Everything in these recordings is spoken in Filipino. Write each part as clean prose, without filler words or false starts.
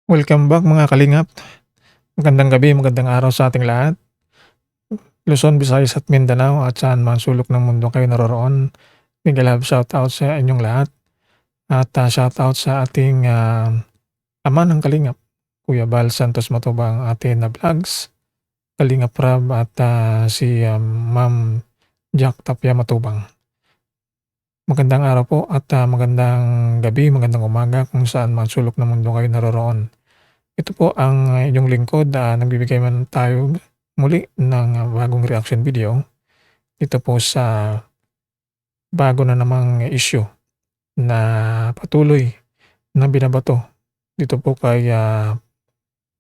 Welcome back mga kalingap. Magandang gabi, magandang araw sa ating lahat. Luzon, Visayas at Mindanao at saan man sulok ng mundo kayo naroroon. Mega love shoutout sa inyong lahat at shoutout sa ating ama ng kalingap, Kuya Bal Santos Matubang, atin na vlogs, Kalingap Rab at si Ma'am Jack Tapia Matubang. Magandang araw po at magandang gabi, magandang umaga kung saan man sulok ng mundo kayo naroroon. Ito po ang inyong lingkod, nagbibigay man tayo muli ng bagong reaction video dito po sa bago na namang issue na patuloy na binabato dito po kay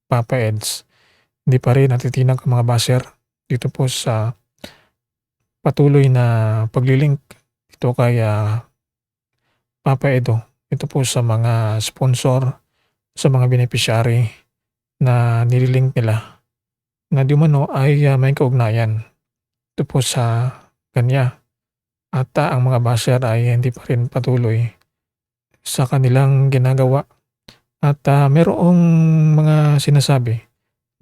Papa Eds. Hindi pa rin natitinag ang mga basher dito po sa patuloy na paglilink dito kay Papa Edo. Ito po sa mga sponsor, sa mga beneficiary na nililink nila na di umano ay may kaugnayan ito po sa kanya at ang mga basher ay hindi pa rin patuloy sa kanilang ginagawa at merong mga sinasabi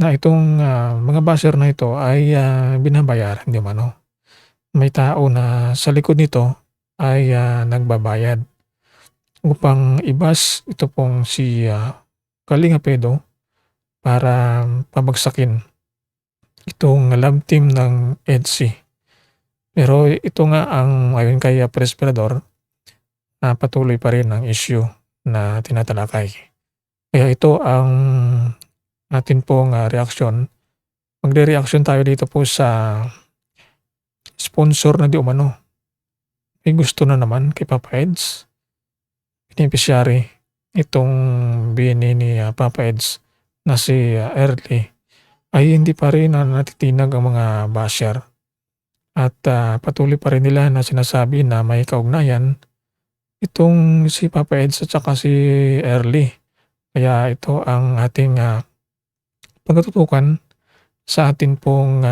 na itong mga basher na ito ay binabayaran di umano. May tao na sa likod nito ay nagbabayad upang ibas ito pong si Kalinga Edo para pabagsakin itong love team ng EDSI. Pero ito nga ang ayon kay Press Perador, patuloy pa rin ang issue na tinatalakay. Kaya ito ang atin pong reaksyon. Magre-reaction tayo dito po sa sponsor na di umano. May gusto na naman kay Papa Eds. Beneficiary itong bini ni Papa Eds na si Early ay hindi pa rin natitinag ang mga basher at patuloy pa rin nila na sinasabi na may kaugnayan itong si Papa Eds at saka si Early. Kaya ito ang ating pagtutukan sa atin pong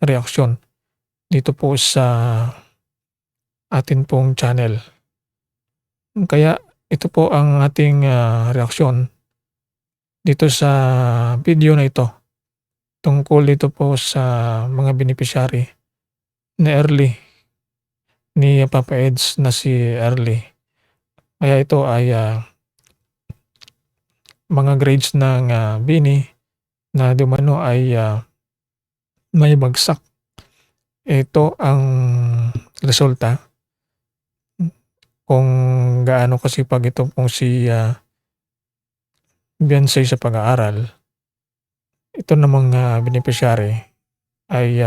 reaksyon dito po sa atin pong channel. Kaya ito po ang ating reaksyon dito sa video na ito tungkol dito po sa mga beneficiary ni Early, ni Papa Eds na si Early. Kaya ito ay mga grades ng bini na di umano ay may bagsak. Ito ang resulta kung gaano kasipag ito pong si Beyonce sa pag-aaral. Ito namang beneficiary ay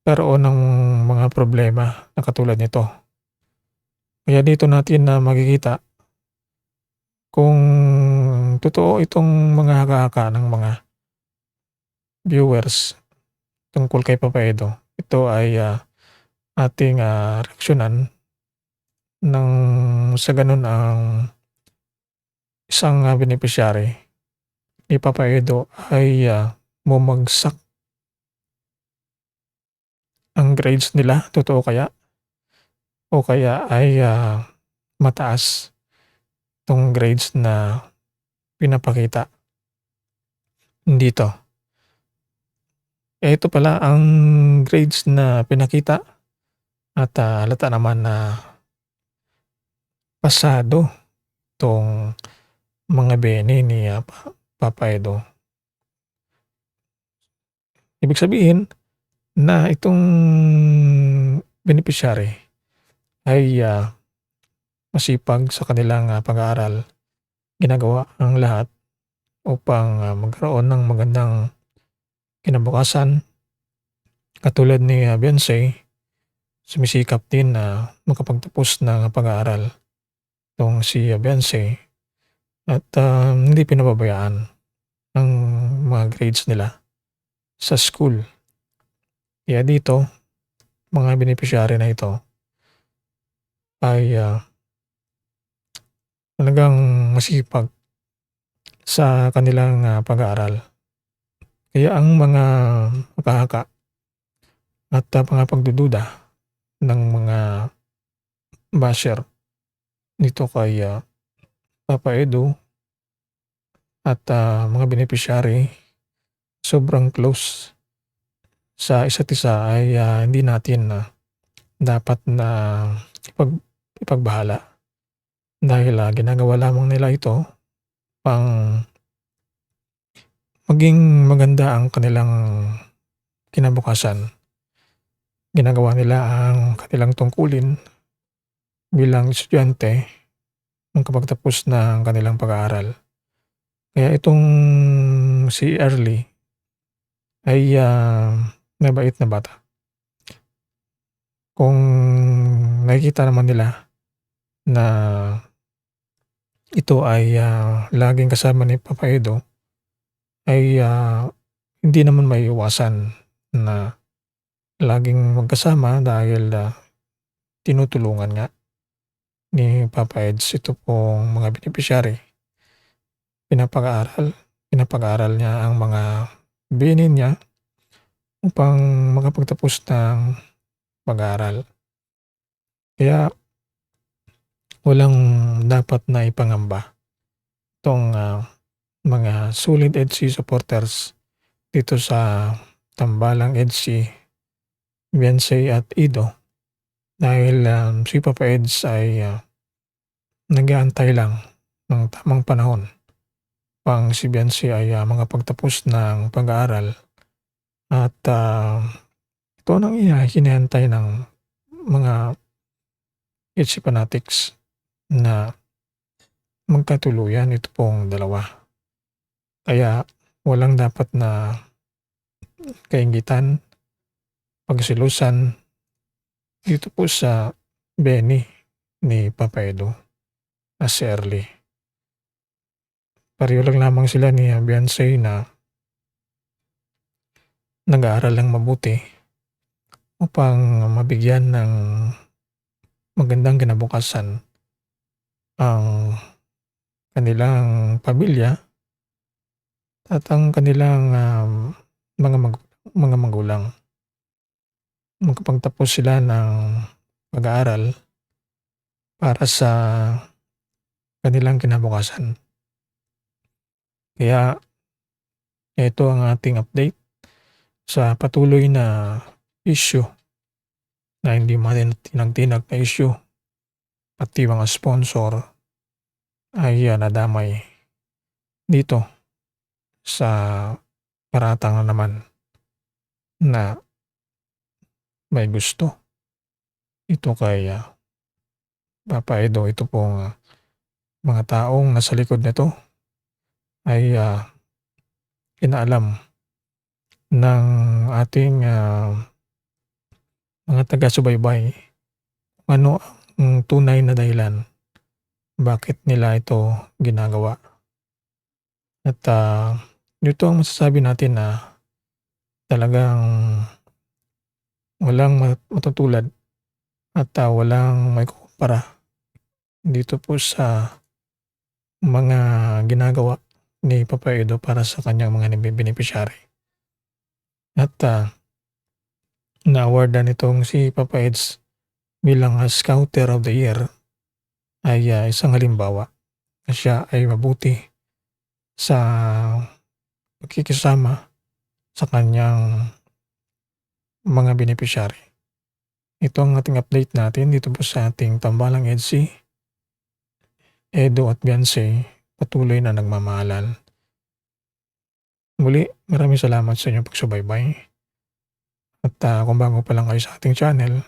karoon ng mga problema na katulad nito. Kaya dito natin makikita kung totoo itong mga haka-haka ng mga viewers tungkol kay Papa Edo. Ito ay ating reaksyonan ng sa ganun ang isang beneficiary ni Papa Edo ay bumagsak ang grades nila. Totoo kaya? O kaya ay mataas itong grades na pinapakita dito. Ito pala ang grades na pinakita at halata naman na pasado itong mga bene ni Papa Edo. Ibig sabihin na itong beneficiary ay masipag sa kanilang pag-aaral. Ginagawa ang lahat upang magkaroon ng magandang kinabukasan. Katulad ni Beyonce, sumisikap din na makapagtapos ng pag-aaral itong si Beyonce at hindi pinababayaan ang mga grades nila sa school. Kaya dito, mga beneficiary na ito ay talagang masipag sa kanilang pag-aaral. Kaya ang mga haka-haka at mga pagdududa ng mga basher nito kay Papa Edo at mga beneficiary sobrang close sa isa't isa ay hindi natin dapat na ipagbahala dahil ginagawa lamang nila ito pang maging maganda ang kanilang kinabukasan. Ginagawa nila ang kanilang tungkulin bilang estudyante makapagtapos ng kanilang pag-aaral. Kaya itong si Early ay mabait na bata. Kung nakikita naman nila na ito ay laging kasama ni Papa Edo ay hindi naman maiiwasan na laging magkasama dahil tinutulungan nga ni Papa Eds ito pong mga beneficiary. Pinapag-aaral niya ang mga binin niya upang makapagtapos ng pag-aaral. Kaya walang dapat na ipangamba itong mga solid EDSI supporters dito sa tambalang EDSI, Beyonce at Ido dahil si Papa Eds ay nag-aantay lang ng tamang panahon pang si Beyonce ay makapagtapos ng pag-aaral at ito nang hinihintay ng mga EDSI fanatics na magkatuluyan ito pong dalawa. Kaya walang dapat na kainggitan, pagsilusan dito po sa Benny ni Papa Edo na si Early. Pareho lang lamang sila ni Beyonce na nag-aaral lang mabuti upang mabigyan ng magandang kinabukasan ang kanilang pamilya at ang kanilang mga magulang. Makapagtapos sila ng pag-aaral para sa kanilang kinabukasan. Kaya ito ang ating update sa patuloy na issue na hindi matinag-tinag na issue, pati mga sponsor ay nadamay dito sa paratang na naman na may gusto ito kay Papa Edo. Ito pong mga taong nasa likod nito ay inaalam ng ating mga taga-subaybay kung ano ang tunay na dahilan bakit nila ito ginagawa. At ito ang masasabi natin na talagang walang matutulad at walang may kukumpara dito po sa mga ginagawa ni Papa Edo para sa kanyang mga beneficiary. At na-awardan itong si Papa Eds bilang Scouter of the Year ay isang halimbawa na siya ay mabuti sa pagkikisama sa kanyang mga beneficiary. Ito ang ating update natin dito po sa ating tambalang EDSI. Edo at Beyonce patuloy na nagmamahalan. Muli, maraming salamat sa inyong pagsubaybay. At kung bago pa lang kayo sa ating channel,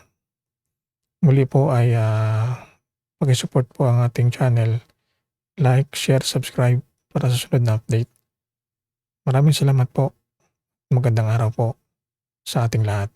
muli po ay pag-support po ang ating channel. Like, share, subscribe para sa sunod na update. Maraming salamat po. Magandang araw po sa ating lahat.